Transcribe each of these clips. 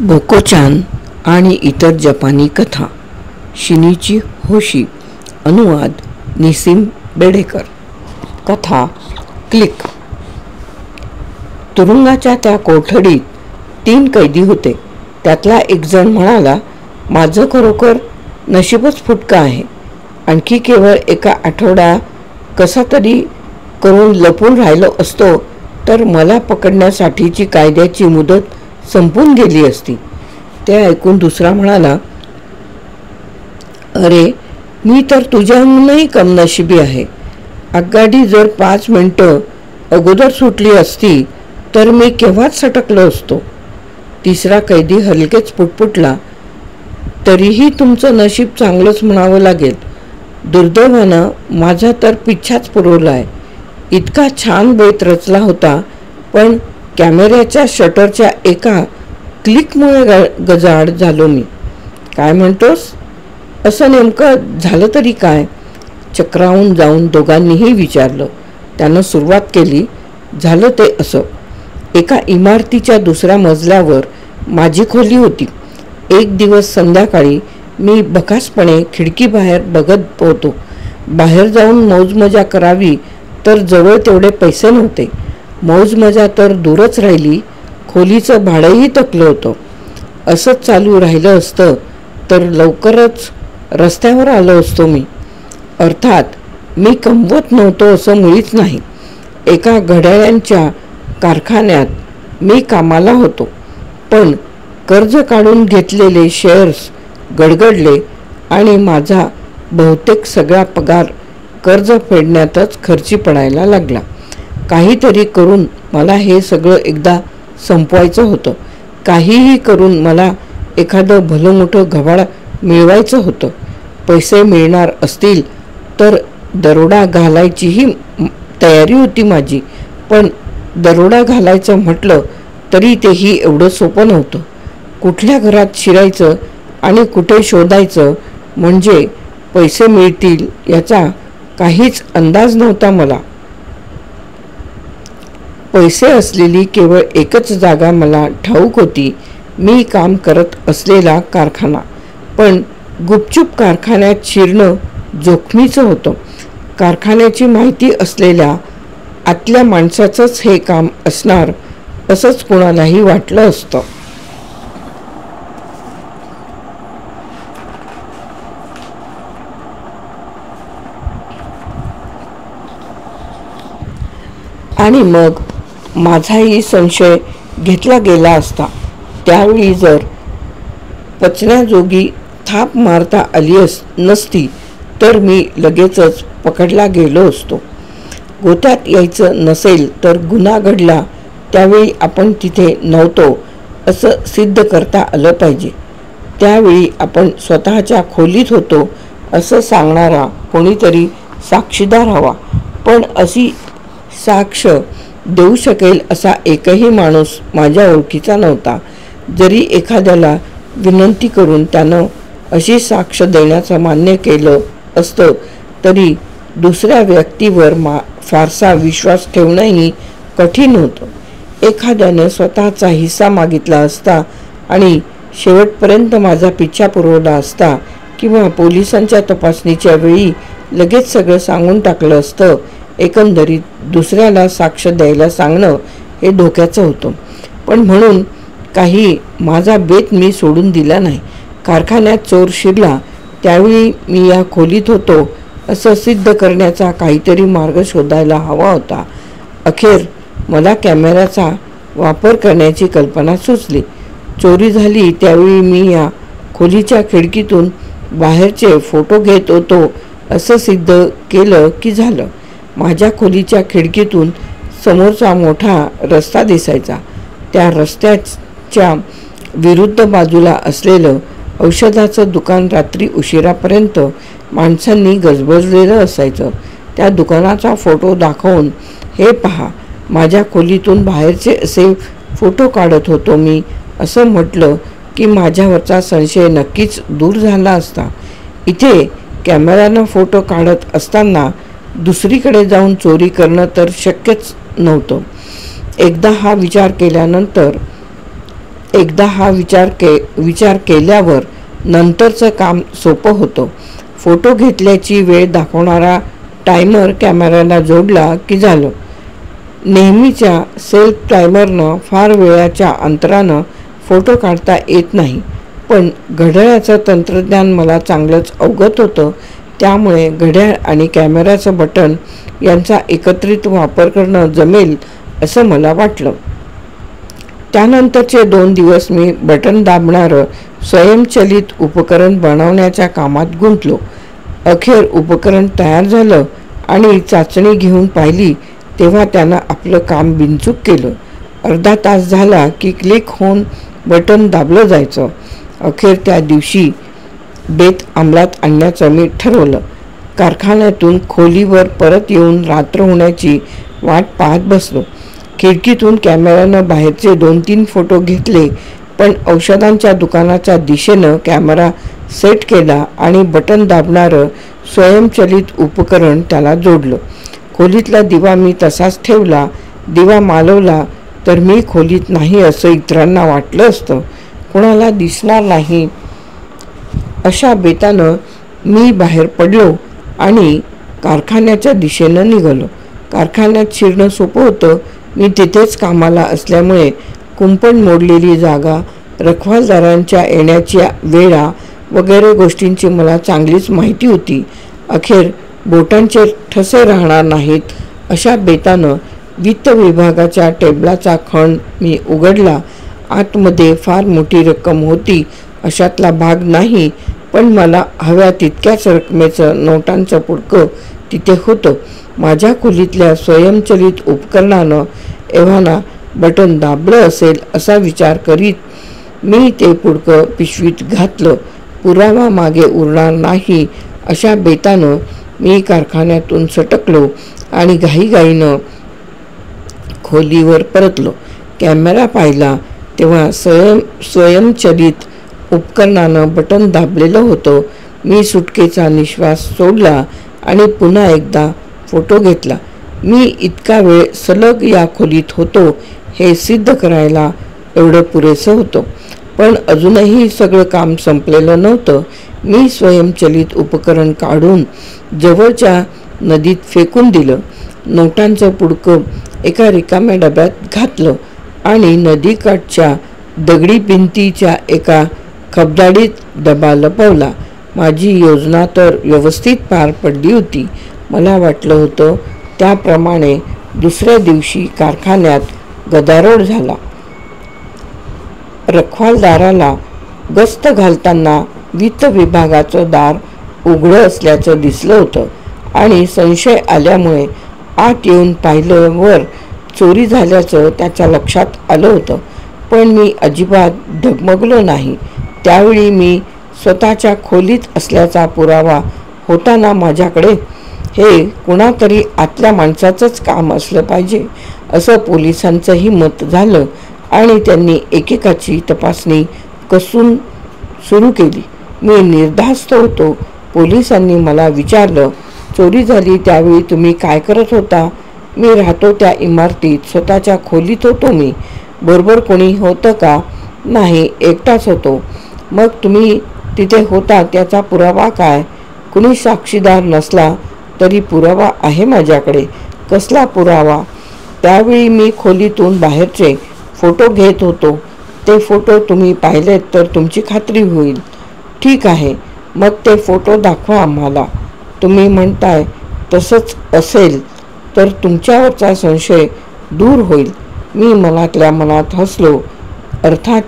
बोकोचान आणि इतर जपानी कथा. शिनीची होशी. अनुवाद निसीम बेडेकर. कथा क्लिक. तुरुंगाच्या त्या कोठडीत 3 कैदी होते. त्यातला एक जण म्हणाला, माझं खरोखर नशीबच फुटका आहे. आणखी केवळ एका आठवडा कसा तरी करून लपून राहिलो असतो तर मला पकडण्यासाठीची कायद्याची मुदत संपून गेली असती. ते ऐकून दुसरा म्हणाला, अरे मी तर तुझ्याहूनही कमनशिबी आहे. आगगाडी जर 5 मिनिटं अगोदर सुटली असती तर मी केव्हाच सटकलो असतो. तिसरा कैदी हलकेच पुटपुटला, तरीही तुमचं नशीब चांगलंच म्हणावं लागेल. दुर्दैवानं माझा तर पिच्छाच पुरवला आहे. इतका छान बेत रचला होता, पण कॅमेऱ्याच्या शटरच्या एका क्लिकमुळे गजाआड झालो मी. काय म्हणतोस? असं नेमकं झालं तरी काय? चक्रावून जाऊन दोघांनीही विचारलं. त्यानं सुरुवात केली, झालं ते असं. एका इमारतीच्या दुसऱ्या मजल्यावर माझी खोली होती. एक दिवस संध्याकाळी मी बकासपणे खिडकीबाहेर बघत होतो. बाहेर जाऊन मौजमजा करावी तर जवळ तेवढे पैसे नव्हते. मौजमजा तर दूरच राहिली, खोलीचं भाडंही थकलं होतं. असंच चालू राहिलं असतं तर लवकरच रस्त्यावर आलो असतो मी. अर्थात मी कमवत नव्हतो असं मुळीच नाही. एका घड्याळांच्या कारखान्यात मी कामाला होतो, पण कर्ज काढून घेतलेले शेअर्स गडगडले आणि माझा बहुतेक सगळा पगार कर्ज फेडण्यातच खर्ची पडायला लागला. काहीतरी करून मला हे सगळं एकदा संपवायचं होतं. काहीही करून मला एखादं भलं मोठं घबाड मिळवायचं होतं. पैसे मिळणार असतील तर दरोडा घालायचीही तयारी होती माझी. पण दरोडा घालायचं म्हटलं तरी तेही एवढं सोपं नव्हतं. कुठल्या घरात शिरायचं आणि कुठे शोधायचं म्हणजे पैसे मिळतील याचा काहीच अंदाज नव्हता मला. पैसे असलेली केवळ एकच जागा मला ठाऊक होती, मी काम करत असलेला कारखाना. पण गुपचूप कारखान्यात शिरणं जोखमीचं होतं. कारखान्याची माहिती असलेल्या आतल्या माणसाचंच हे काम असणार असंच कोणालाही वाटलं असतं. आणि मग माझाही संशय घेतला गेला असता. त्यावेळी जर पचण्याजोगी थाप मारता आली नसती तर मी लगेचच पकडला गेलो असतो. गोत्यात यायचं नसेल तर गुन्हा घडला त्यावेळी आपण तिथे नव्हतो असं सिद्ध करता आलं पाहिजे. त्यावेळी आपण स्वतःच्या खोलीत होतो असं सांगणारा कोणीतरी साक्षीदार हवा. पण अशी साक्ष देऊ शकेल असा एकही माणूस माझ्या ओळखीचा नव्हता. जरी एखाद्याला विनंती करून त्यानं अशी साक्ष देण्याचं मान्य केलं असतं तरी दुसऱ्या व्यक्तीवर फारसा विश्वास ठेवणंही कठीण होतं. एखाद्याने स्वतःचा हिस्सा मागितला असता आणि शेवटपर्यंत माझा पिच्छा पुरवला असता किंवा पोलिसांच्या तपासणीच्या वेळी लगेच सगळं सांगून टाकलं असतं. एकंदरीत दुसऱ्याला साक्ष द्यायला सांगणं हे धोक्याचं होतं. पण म्हणून काही माझा बेत मी सोडून दिला नाही. कारखान्यात चोर शिरला त्यावेळी मी या खोलीत होतो असं सिद्ध करण्याचा काहीतरी मार्ग शोधायला हवा होता. अखेर मला कॅमेऱ्याचा वापर करण्याची कल्पना सुचली. चोरी झाली त्यावेळी मी या खोलीच्या खिडकीतून बाहेरचे फोटो घेत होतो असं सिद्ध केलं की झालं. माझ्या खोलीच्या खिडकीतून समोरचा मोठा रस्ता दिसायचा. त्या रस्त्याच्या विरुद्ध बाजूला असलेलं औषधाचं दुकान रात्री उशिरापर्यंत माणसांनी गजबजलेलं असायचं. त्या दुकानाचा फोटो दाखवून, हे पहा, माझ्या खोलीतून बाहेरचे असे फोटो काढत होतो मी असं म्हटलं की माझ्यावरचा संशय नक्कीच दूर झाला असता. इथे कॅमेऱ्यानं फोटो काढत असताना दुसरीकडे जाऊन चोरी करणं तर शक्यच नव्हतं. एकदा हा विचार केल्यानंतर एकदा हा विचार केल्यावर नंतरचं काम सोपं होतं. फोटो घेतल्याची वेळ दाखवणारा टायमर कॅमेऱ्याला जोडला की झालं. नेहमीच्या सेल्फ टायमरनं फार वेळाच्या अंतरानं फोटो काढता येत नाही, पण घड्याळाचं तंत्रज्ञान मला चांगलंच अवगत होतं. त्यामुळे घड्याळ आणि कॅमेऱ्याचं बटन यांचा एकत्रित वापर करणं जमेल असं मला वाटलं. त्यानंतरचे 2 दिवस मी बटन दाबणारं स्वयंचलित उपकरण बनवण्याच्या कामात गुंतलो. अखेर उपकरण तयार झालं आणि चाचणी घेऊन पाहिली तेव्हा त्यानं आपलं काम बिनचूक केलं. अर्धा तास झाला की क्लिक होऊन बटन दाबलं जायचं. अखेर त्या दिवशी बेत अंमलात आणण्याचं मी ठरवलं. कारखान्यातून खोलीवर परत येऊन रात्र होण्याची वाट पाहत बसलो. खिडकीतून कॅमेऱ्यानं बाहेरचे 2-3 फोटो घेतले, पण औषधांच्या दुकानाच्या दिशेनं कॅमेरा सेट केला आणि बटन दाबणारं स्वयंचलित उपकरण त्याला जोडलं. खोलीतला दिवा मी तसाच ठेवला. दिवा मालवला तर मी खोलीत नाही असं इतरांना वाटलं असतं, कोणाला दिसणार नाही अशा बेतानं मी बाहेर पडलो आणि कारखान्याच्या दिशेनं निघालो. कारखान्यात शिरणं सोपं होतं. मी तिथेच कामाला असल्यामुळे कुंपण मोडलेली जागा, रखवालदारांच्या येण्याच्या वेळा वगैरे गोष्टींची मला चांगलीच माहिती होती. अखेर बोटांचे ठसे राहणार नाहीत अशा बेतानं वित्त विभागाच्या टेबलाचा खण मी उघडला. आतमध्ये फार मोठी रक्कम होती अशातला भाग नाही, पण मला हव्या तितक्याच रकमेचं नोटांचं पुडकं तिथे होतं. माझ्या खोलीतल्या स्वयंचलित उपकरणानं एव्हाना बटन दाबलं असेल असा विचार करीत मी ते पुडकं पिशवीत घातलं. पुरावा मागे उरणार नाही अशा बेतानं मी कारखान्यातून सटकलो आणि घाईघाईनं खोलीवर परतलो. कॅमेरा पाहिला तेव्हा स्वयंचलित उपकरणानं बटन दाबलेलं होतं. मी सुटकेचा निश्वास सोडला आणि पुन्हा एकदा फोटो घेतला. मी इतका वेळ सलग या खोलीत होतो हे सिद्ध करायला एवढं पुरेसं होतं. पण अजूनही सगळं काम संपलेलं नव्हतं. मी स्वयंचलित उपकरण काढून जवळच्या नदीत फेकून दिलं. नोटांचं पुडकं एका रिकाम्या डब्यात घातलं आणि नदीकाठच्या दगडी भिंतीच्या एका खबदाडीत डबा लपवला. माझी योजना तर व्यवस्थित पार पडली होती. मला वाटलं होतं त्याप्रमाणे दुसऱ्या दिवशी कारखान्यात गदारोळ झाला. रखवालदाराला गस्त घालताना वित्त विभागाचं दार उघडं असल्याचं दिसलं होतं आणि संशय आल्यामुळे आत येऊन पाहिल्यावर चोरी झाल्याचं त्याच्या लक्षात आलं होतं. पण मी अजिबात डगमगलो नाही. त्यावेळी मी स्वतःच्या खोलीत असल्याचा पुरावा होता ना माझ्याकडे. हे कुणातरी आतल्या माणसाचंच काम असलं पाहिजे असं पोलिसांचंही मत झालं आणि त्यांनी एकेकाची तपासणी कसून सुरू केली. मी निर्धास्त होतो. पोलिसांनी मला विचारलं, चोरी झाली त्यावेळी तुम्ही काय करत होता? मी राहतो त्या इमारतीत स्वतःच्या खोलीत होतो. मी बरोबर कोणी होतं का? नाही, एकटाच होतो. मग तुम्ही तिथे होता त्याचा पुरावा काय? कुणी साक्षीदार नसला तरी पुरावा आहे माझ्याकडे. कसला पुरावा? त्यावेळी मी खोलीतून बाहेरचे फोटो घेत होतो. ते फोटो तुम्ही पाहिलेत तर तुमची खात्री होईल. ठीक आहे, मग ते फोटो दाखवा आम्हाला. तुम्ही म्हणताय तसंच असेल तर तुमच्यावरचा संशय दूर होईल. मी मनातल्या मनात हसलो. अर्थात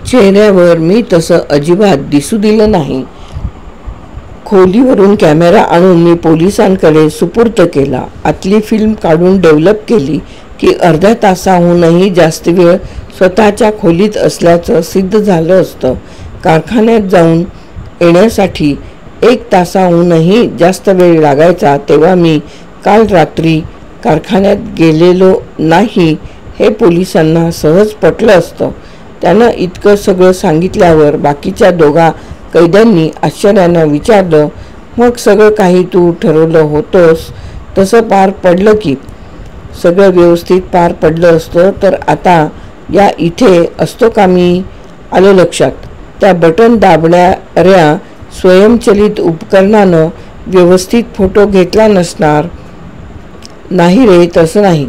चेहऱ्यावर मी तसं अजिबात दिसू दिलं नाही. खोलीवरून कॅमेरा आणून मी पोलिसांकडे सुपूर्द केला. आतली फिल्म काढून डेव्हलप केली की अर्ध्या तासाहूनही जास्त वेळ स्वतःच्या खोलीत असल्याचं सिद्ध झालं असतं. कारखान्यात जाऊन येण्यासाठी 1 तासाहूनही जास्त वेळ लागायचा, तेव्हा मी काल रात्री कारखान्यात गेलेलो नाही हे पोलिसांना सहज पटलं असतं. त्यानं इतकं सगळं सांगितल्यावर बाकीच्या 2 कैद्यांनी आश्चर्यानं विचारलं, मग सगळं काही तू ठरवलं होतंस तसं पार पडलं की? सगळं व्यवस्थित पार पडलं असतं तर आता या इथे असतो का मी? आलं लक्षात. त्या बटन दाबणाऱ्या स्वयंचलित उपकरणानं व्यवस्थित फोटो घेतला नसणार. नाही रे, तसं नाही.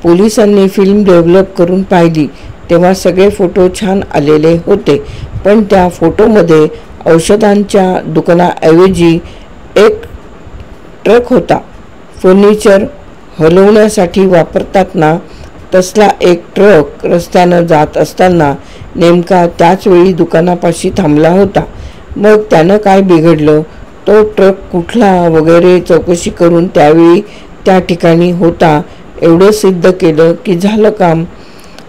पोलिसांनी फिल्म डेव्हलप करून पाहिली तेव्हा सगळे फोटो छान आलेले होते, पण त्या फोटोमध्ये औषधांच्या दुकानाऐवजी एक ट्रक होता. फर्निचर हलवण्यासाठी वापरतात ना, तसला एक ट्रक रस्त्यानं जात असताना नेमका त्याच वेळी दुकानापाशी थांबला होता. मग त्यानं काय बिघडलं, तो ट्रक कुठला वगैरे चौकशी करून त्यावेळी त्या ठिकाणी होता एवढं सिद्ध केलं की झालं काम.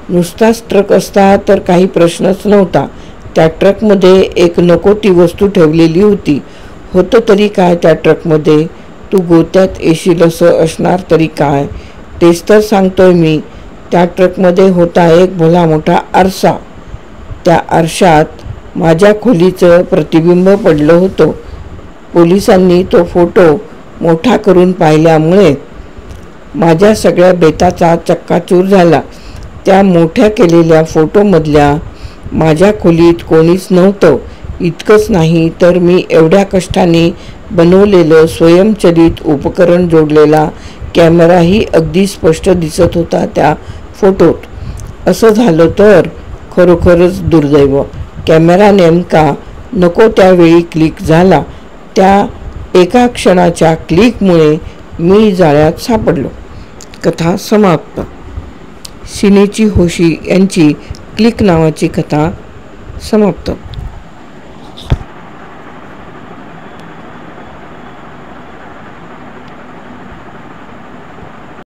नुसताच ट्रक असता तर काही प्रश्नच नव्हता. त्या ट्रकमध्ये एक नको ती वस्तू ठेवलेली होती. होतं तरी काय त्या ट्रकमध्ये? तू गोत्यात येशील असं असणार तरी काय? तेच तर सांगतोय मी. त्या ट्रकमध्ये होता एक भला मोठा आरसा. त्या आरशात माझ्या खोलीचं प्रतिबिंब पडलं होतं. पोलिसांनी तो फोटो मोठा करून पाहिल्यामुळे माझ्या सगळ्या बेताचा चक्काचूर झाला. त्या मोठ्या केलेल्या फोटोमधल्या माझ्या खोलीत कोणीच नव्हतं. इतकंच नाही तर मी एवढ्या कष्टाने बनवलेलं स्वयंचलित उपकरण जोडलेला कॅमेराही अगदी स्पष्ट दिसत होता त्या फोटोत. असं झालं तर खरोखरच दुर्दैव. कॅमेरा नेमका नको त्यावेळी क्लिक झाला. त्या एका क्षणाच्या क्लिकमुळे मी जाळ्यात सापडलो. कथा समाप्त. सिनेची होशी यांची क्लिक नावाची कथा समाप्त.